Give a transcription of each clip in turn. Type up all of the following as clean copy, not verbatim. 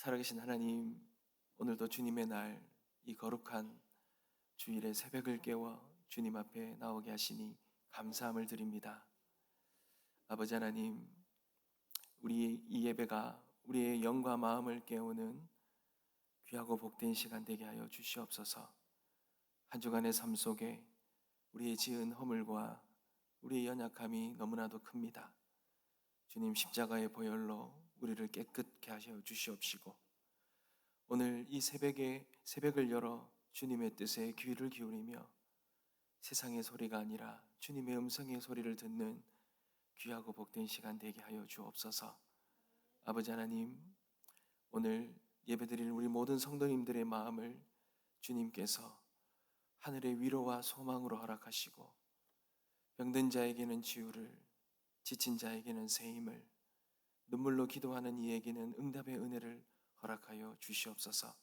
살아계신 하나님, 오늘도 주님의 날, 이 거룩한 주일의 새벽을 깨워 주님 앞에 나오게 하시니 감사함을 드립니다. 아버지 하나님, 우리 이 예배가 우리의 영과 마음을 깨우는 귀하고 복된 시간 되게 하여 주시옵소서. 한 주간의 삶 속에 우리의 지은 허물과 우리의 연약함이 너무나도 큽니다. 주님 십자가의 보혈로 우리를 깨끗게 하셔 주시옵시고, 오늘 이 새벽을 열어 주님의 뜻에 귀를 기울이며 세상의 소리가 아니라 주님의 음성의 소리를 듣는 귀하고 복된 시간 되게 하여 주옵소서. 아버지 하나님, 오늘 예배드리는 우리 모든 성도님들의 마음을 주님께서 하늘의 위로와 소망으로 허락하시고, 병든 자에게는 치유를, 지친 자에게는 새 힘을, 눈물로 기도하는 이에게는 응답의 은혜를 허락하여 주시옵소서.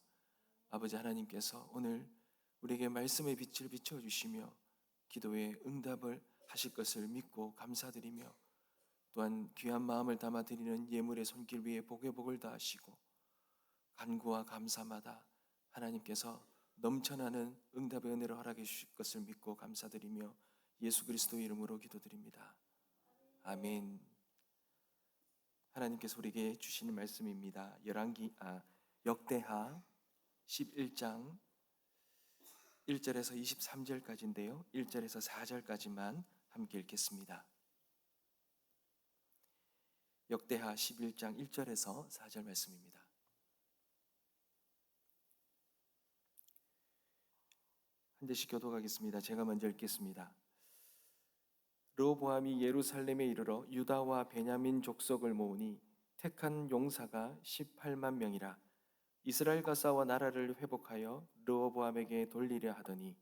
아버지 하나님께서 오늘 우리에게 말씀의 빛을 비춰주시며 기도에 응답을 하실 것을 믿고 감사드리며, 또한 귀한 마음을 담아 드리는 예물의 손길 위에 복의 복을 다하시고 간구와 감사마다 하나님께서 넘쳐나는 응답의 은혜를 허락해 주실 것을 믿고 감사드리며 예수 그리스도의 이름으로 기도드립니다. 아멘. 하나님께서 우리에게 주시는 말씀입니다. 역대하 11장 1절에서 23절까지인데요. 1절에서 4절까지만 함께 읽겠습니다. 역대하 11장 1절에서 4절 말씀입니다. 한 절씩 교독하겠습니다. 제가 먼저 읽겠습니다. 르호보암이 예루살렘에 이르러 유다와 베냐민 족속을 모으니 택한 용사가 18만 명이라. 이스라엘과 싸워 나라를 회복하여 르호보암에게 돌리려 하더니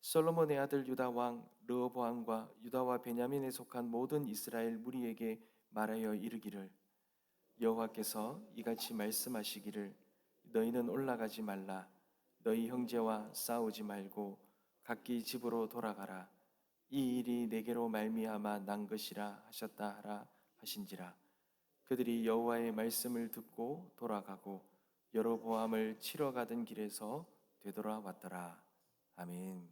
솔로몬의 아들 유다 왕 르호보암과 유다와 베냐민에 속한 모든 이스라엘 무리에게 말하여 이르기를, 여호와께서 이같이 말씀하시기를, 너희는 올라가지 말라. 너희 형제와 싸우지 말고 각기 집으로 돌아가라. 이 일이 내게로 말미암아 난 것이라 하셨다 하라 하신지라. 그들이 여호와의 말씀을 듣고 돌아가고 여로보암을 치러 가던 길에서 되돌아왔더라. 아멘.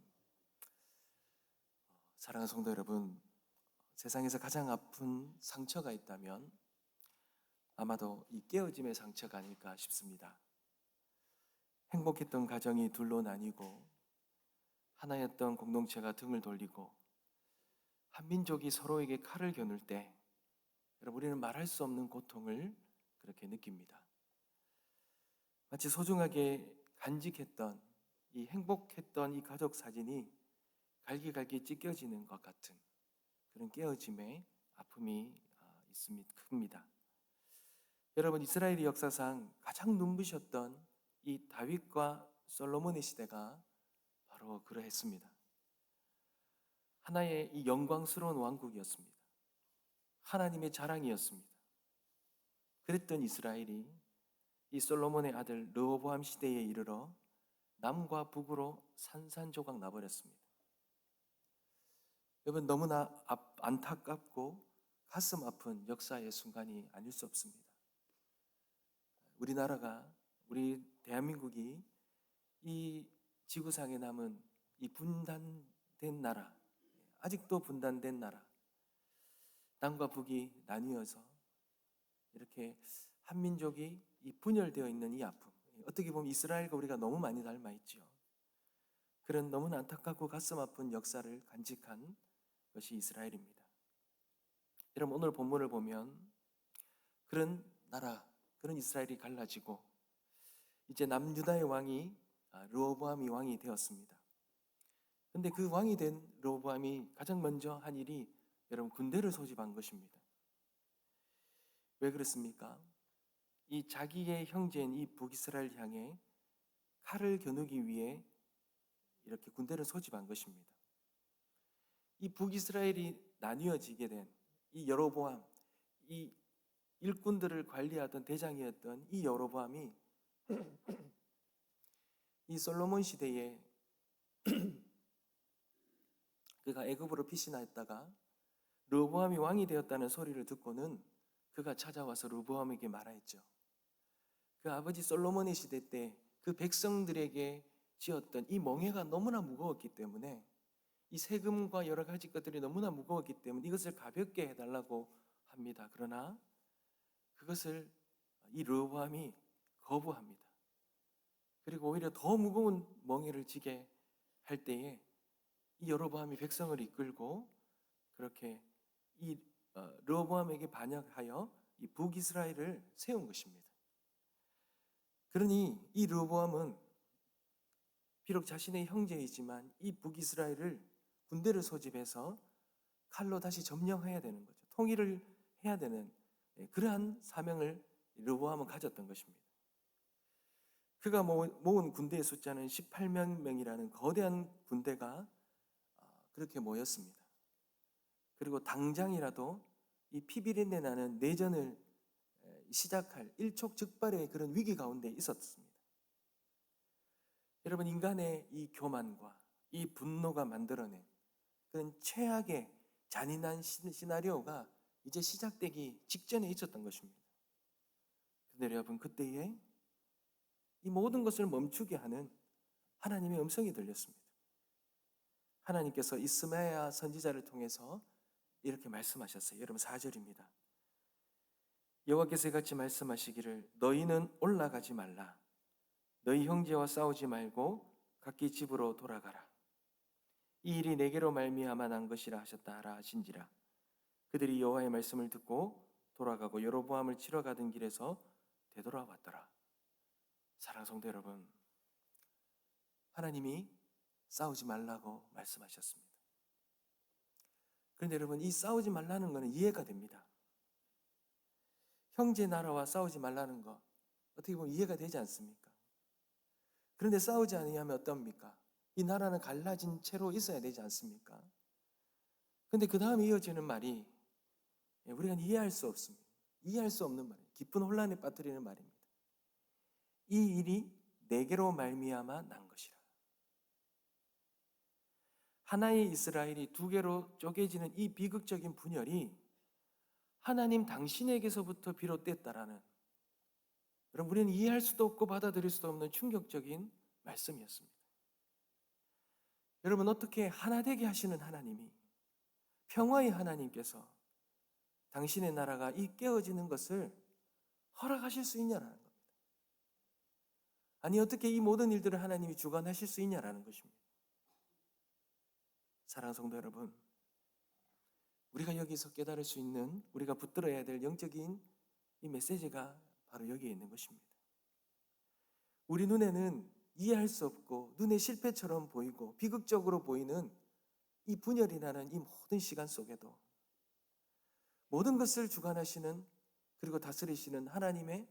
사랑하는 성도 여러분, 세상에서 가장 아픈 상처가 있다면 아마도 이 깨어짐의 상처가 아닐까 싶습니다. 행복했던 가정이 둘로 나뉘고 하나였던 공동체가 등을 돌리고 한 민족이 서로에게 칼을 겨눌 때, 여러분, 우리는 말할 수 없는 고통을 그렇게 느낍니다. 마치 소중하게 간직했던 이 행복했던 이 가족 사진이 갈기갈기 찢겨지는 것 같은 그런 깨어짐의 아픔이 큽니다. 여러분, 이스라엘의 역사상 가장 눈부셨던 이 다윗과 솔로몬의 시대가 바로 그러했습니다. 하나의 이 영광스러운 왕국이었습니다. 하나님의 자랑이었습니다. 그랬던 이스라엘이 이 솔로몬의 아들 르호보암 시대에 이르러 남과 북으로 산산조각 나버렸습니다. 여러분, 너무나 안타깝고 가슴 아픈 역사의 순간이 아닐 수 없습니다. 우리나라가, 우리 대한민국이 이 지구상에 남은 이 분단된 나라, 아직도 분단된 나라, 남과 북이 나뉘어서 이렇게 한민족이 이 분열되어 있는 이 아픔, 어떻게 보면 이스라엘과 우리가 너무 많이 닮아 있죠. 그런 너무나 안타깝고 가슴 아픈 역사를 간직한 것이 이스라엘입니다. 여러분, 오늘 본문을 보면 그런 나라, 그런 이스라엘이 갈라지고 이제 남유다의 왕이 르호보암이 왕이 되었습니다. 그런데 그 왕이 된 르호보암이 가장 먼저 한 일이 여러분, 군대를 소집한 것입니다. 왜 그렇습니까? 이 자기의 형제인 이 북이스라엘 향해 칼을 겨누기 위해 이렇게 군대를 소집한 것입니다. 이 북이스라엘이 나뉘어지게 된 이 여로보암, 이 일꾼들을 관리하던 대장이었던 이 여로보암이 이 솔로몬 시대에 그가 애굽으로 피신하였다가 르호보암이 왕이 되었다는 소리를 듣고는 그가 찾아와서 르호보암에게 말하였죠. 그 아버지 솔로몬의 시대 때 그 백성들에게 지었던 이 멍에가 너무나 무거웠기 때문에, 이 세금과 여러 가지 것들이 너무나 무거웠기 때문에 이것을 가볍게 해달라고 합니다. 그러나 그것을 이 르호보암이 거부합니다. 그리고 오히려 더 무거운 멍에를 지게 할 때에 이 여로보암이 백성을 이끌고 그렇게 이 르호보암에게 반역하여 이 북이스라엘을 세운 것입니다. 그러니 이 르호보암은 비록 자신의 형제이지만 이 북이스라엘을 군대를 소집해서 칼로 다시 점령해야 되는 거죠. 통일을 해야 되는 그러한 사명을 르호보암은 가졌던 것입니다. 그가 모은 군대의 숫자는 18만 명이라는 거대한 군대가 그렇게 모였습니다. 그리고 당장이라도 이 피비린내 나는 내전을 시작할 일촉즉발의 그런 위기 가운데 있었습니다. 여러분, 인간의 이 교만과 이 분노가 만들어낸 그런 최악의 잔인한 시나리오가 이제 시작되기 직전에 있었던 것입니다. 그런데 여러분, 그때에 이 모든 것을 멈추게 하는 하나님의 음성이 들렸습니다. 하나님께서 이스마야 선지자를 통해서 이렇게 말씀하셨어요. 여러분, 4절입니다. 여호와께서 같이 말씀하시기를 너희는 올라가지 말라. 너희 형제와 싸우지 말고 각기 집으로 돌아가라. 이 일이 내게로 말미암아 난 것이라 하셨다 하라 하신지라. 그들이 여호와의 말씀을 듣고 돌아가고 여로보암을 치러 가던 길에서 되돌아왔더라. 사랑하는 성도 여러분, 하나님이 싸우지 말라고 말씀하셨습니다. 그런데 여러분, 이 싸우지 말라는 것은 이해가 됩니다. 형제 나라와 싸우지 말라는 것 어떻게 보면 이해가 되지 않습니까? 그런데 싸우지 아니하면 어떻습니까? 이 나라는 갈라진 채로 있어야 되지 않습니까? 그런데 그 다음에 이어지는 말이 우리가 이해할 수 없습니다. 이해할 수 없는 말이에요. 깊은 혼란에 빠뜨리는 말입니다. 이 일이 내게로 말미암아 난 것이라. 하나의 이스라엘이 두 개로 쪼개지는 이 비극적인 분열이 하나님 당신에게서부터 비롯됐다라는, 여러분, 우리는 이해할 수도 없고 받아들일 수도 없는 충격적인 말씀이었습니다. 여러분, 어떻게 하나 되게 하시는 하나님이, 평화의 하나님께서 당신의 나라가 이 깨어지는 것을 허락하실 수 있냐라는 겁니다. 아니, 어떻게 이 모든 일들을 하나님이 주관하실 수 있냐라는 것입니다. 사랑하는 성도 여러분, 우리가 여기서 깨달을 수 있는, 우리가 붙들어야 될 영적인 이 메시지가 바로 여기에 있는 것입니다. 우리 눈에는 이해할 수 없고 눈의 실패처럼 보이고 비극적으로 보이는 이 분열이라는 이 모든 시간 속에도 모든 것을 주관하시는, 그리고 다스리시는 하나님의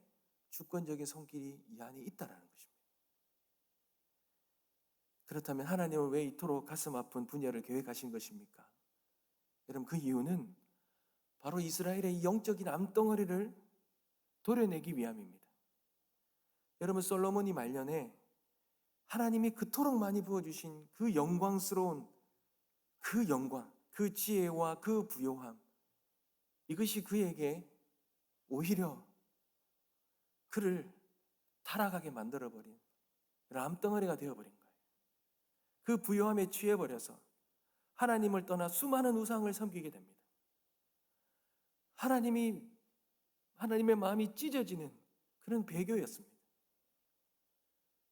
주권적인 손길이 이 안에 있다라는 것입니다. 그렇다면 하나님은 왜 이토록 가슴 아픈 분열을 계획하신 것입니까? 여러분, 그 이유는 바로 이스라엘의 영적인 암덩어리를 도려내기 위함입니다. 여러분, 솔로몬이 말년에 하나님이 그토록 많이 부어주신 그 영광스러운 그 영광, 그 지혜와 그 부요함, 이것이 그에게 오히려 그를 타락하게 만들어버린 그런 암덩어리가 되어버린 거예요. 그 부요함에 취해버려서 하나님을 떠나 수많은 우상을 섬기게 됩니다. 하나님의 마음이 찢어지는 그런 배교였습니다.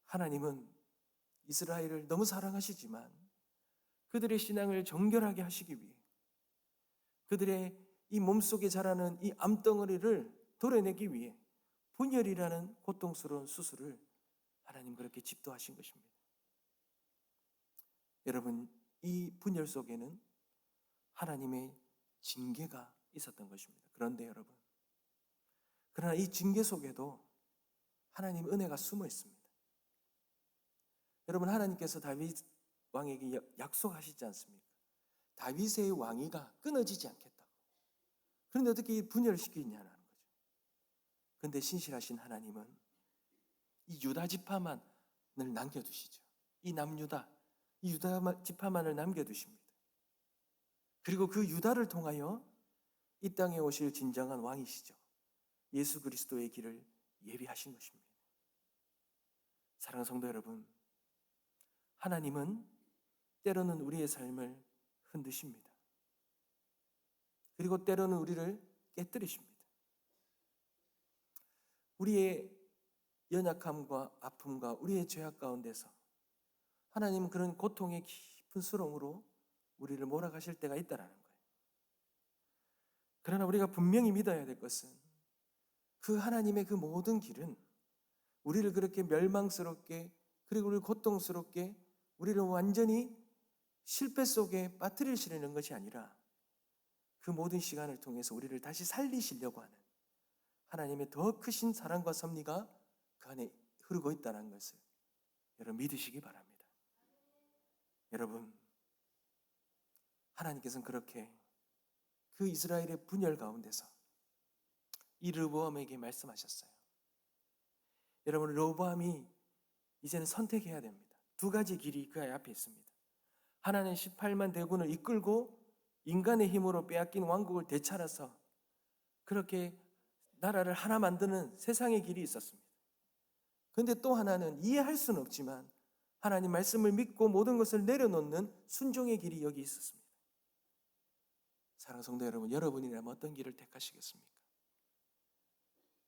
하나님은 이스라엘을 너무 사랑하시지만 그들의 신앙을 정결하게 하시기 위해, 그들의 이 몸속에 자라는 이 암덩어리를 도려내기 위해 분열이라는 고통스러운 수술을 하나님 그렇게 집도하신 것입니다. 여러분, 이 분열 속에는 하나님의 징계가 있었던 것입니다. 그런데 여러분, 그러나 이 징계 속에도 하나님 은혜가 숨어 있습니다. 여러분, 하나님께서 다윗 왕에게 약속하시지 않습니까? 다윗의 왕위가 끊어지지 않겠다고. 그런데 어떻게 분열시키냐는 거죠. 그런데 신실하신 하나님은 이 유다 지파만을 남겨두시죠. 이 남유다, 이 유다 지파만을 남겨두십니다. 그리고 그 유다를 통하여 이 땅에 오실 진정한 왕이시죠. 예수 그리스도의 길을 예비하신 것입니다. 사랑하는 성도 여러분, 하나님은 때로는 우리의 삶을 흔드십니다. 그리고 때로는 우리를 깨뜨리십니다. 우리의 연약함과 아픔과 우리의 죄악 가운데서 하나님은 그런 고통의 깊은 수렁으로 우리를 몰아가실 때가 있다라는 거예요. 그러나 우리가 분명히 믿어야 될 것은 그 하나님의 그 모든 길은 우리를 그렇게 멸망스럽게, 그리고 우리를 고통스럽게, 우리를 완전히 실패 속에 빠뜨리시려는 것이 아니라 그 모든 시간을 통해서 우리를 다시 살리시려고 하는 하나님의 더 크신 사랑과 섭리가 그 안에 흐르고 있다는 것을 여러분 믿으시기 바랍니다. 여러분, 하나님께서는 그렇게 그 이스라엘의 분열 가운데서 이 르보암에게 말씀하셨어요. 여러분, 르보암이 이제는 선택해야 됩니다. 두 가지 길이 그 앞에 있습니다. 하나는 18만 대군을 이끌고 인간의 힘으로 빼앗긴 왕국을 되찾아서 그렇게 나라를 하나 만드는 세상의 길이 있었습니다. 그런데 또 하나는 이해할 수는 없지만 하나님 말씀을 믿고 모든 것을 내려놓는 순종의 길이 여기 있었습니다. 사랑하는 성도 여러분, 여러분이라면 어떤 길을 택하시겠습니까?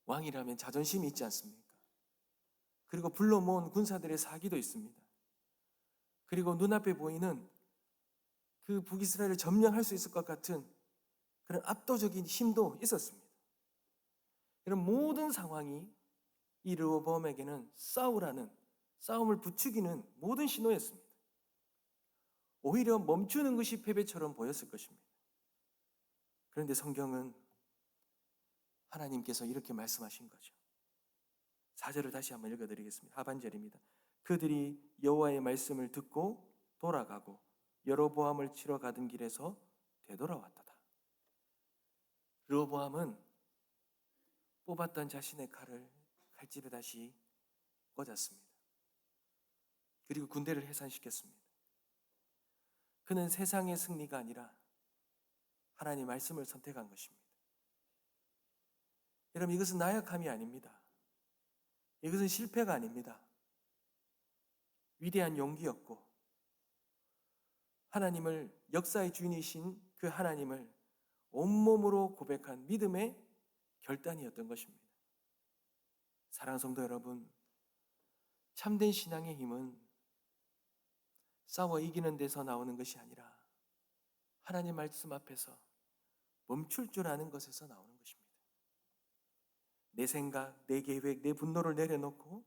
왕이라면 자존심이 있지 않습니까? 그리고 불러 모은 군사들의 사기도 있습니다. 그리고 눈앞에 보이는 그 북이스라엘을 점령할 수 있을 것 같은 그런 압도적인 힘도 있었습니다. 이런 모든 상황이 이 르호보암에게는 싸우라는, 싸움을 부추기는 모든 신호였습니다. 오히려 멈추는 것이 패배처럼 보였을 것입니다. 그런데 성경은 하나님께서 이렇게 말씀하신 거죠. 4절을 다시 한번 읽어드리겠습니다. 하반절입니다. 그들이 여호와의 말씀을 듣고 돌아가고 여로보암을 치러 가던 길에서 되돌아왔다다. 르호보암은 뽑았던 자신의 칼을 칼집에 다시 꽂았습니다. 그리고 군대를 해산시켰습니다. 그는 세상의 승리가 아니라 하나님의 말씀을 선택한 것입니다. 여러분, 이것은 나약함이 아닙니다. 이것은 실패가 아닙니다. 위대한 용기였고 하나님을, 역사의 주인이신 그 하나님을 온몸으로 고백한 믿음의 결단이었던 것입니다. 사랑하는 성도 여러분, 참된 신앙의 힘은 싸워 이기는 데서 나오는 것이 아니라 하나님 말씀 앞에서 멈출 줄 아는 것에서 나오는 것입니다. 내 생각, 내 계획, 내 분노를 내려놓고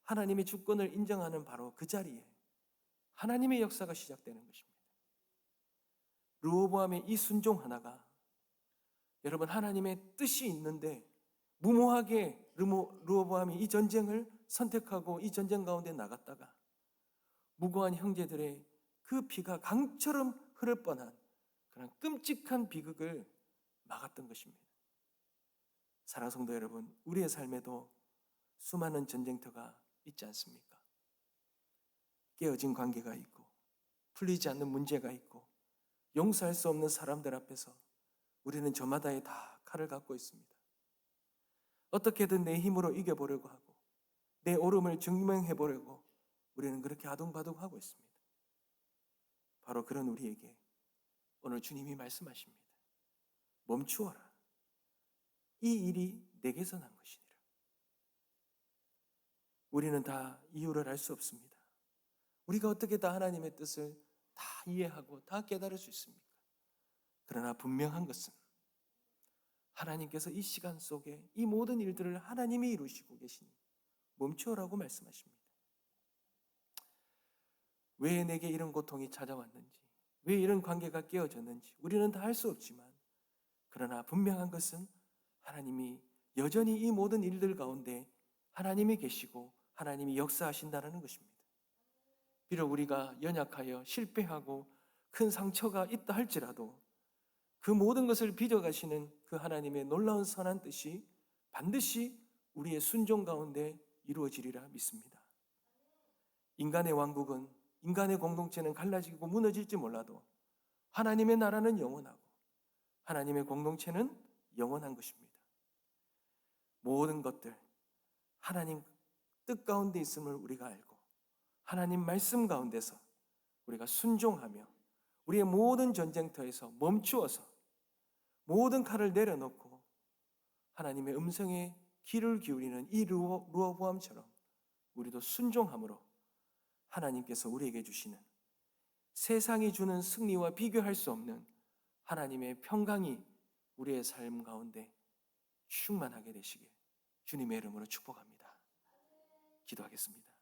하나님의 주권을 인정하는 바로 그 자리에 하나님의 역사가 시작되는 것입니다. 르호보암의 이 순종 하나가 여러분, 하나님의 뜻이 있는데 무모하게 르호보암이 이 전쟁을 선택하고 이 전쟁 가운데 나갔다가 무고한 형제들의 그 피가 강처럼 흐를 뻔한 그런 끔찍한 비극을 막았던 것입니다. 사랑하는 성도 여러분, 우리의 삶에도 수많은 전쟁터가 있지 않습니까? 깨어진 관계가 있고 풀리지 않는 문제가 있고 용서할 수 없는 사람들 앞에서 우리는 저마다의 다 칼을 갖고 있습니다. 어떻게든 내 힘으로 이겨보려고 하고 내 옳음을 증명해보려고 우리는 그렇게 아둥바둥하고 있습니다. 바로 그런 우리에게 오늘 주님이 말씀하십니다. 멈추어라. 이 일이 내게서 난 것이니라. 우리는 다 이유를 알 수 없습니다. 우리가 어떻게 다 하나님의 뜻을 다 이해하고 다 깨달을 수 있습니까? 그러나 분명한 것은 하나님께서 이 시간 속에 이 모든 일들을 하나님이 이루시고 계시니 멈추어라고 말씀하십니다. 왜 내게 이런 고통이 찾아왔는지, 왜 이런 관계가 깨어졌는지 우리는 다 알 수 없지만 그러나 분명한 것은 하나님이 여전히 이 모든 일들 가운데 하나님이 계시고 하나님이 역사하신다는 것입니다. 비록 우리가 연약하여 실패하고 큰 상처가 있다 할지라도 그 모든 것을 빚어가시는 그 하나님의 놀라운 선한 뜻이 반드시 우리의 순종 가운데 이루어지리라 믿습니다. 인간의 왕국은, 인간의 공동체는 갈라지고 무너질지 몰라도 하나님의 나라는 영원하고 하나님의 공동체는 영원한 것입니다. 모든 것들 하나님 뜻 가운데 있음을 우리가 알고 하나님 말씀 가운데서 우리가 순종하며 우리의 모든 전쟁터에서 멈추어서 모든 칼을 내려놓고 하나님의 음성에 귀를 기울이는 이 르호보암처럼 우리도 순종함으로 하나님께서 우리에게 주시는 세상이 주는 승리와 비교할 수 없는 하나님의 평강이 우리의 삶 가운데 충만하게 되시길 주님의 이름으로 축복합니다. 기도하겠습니다.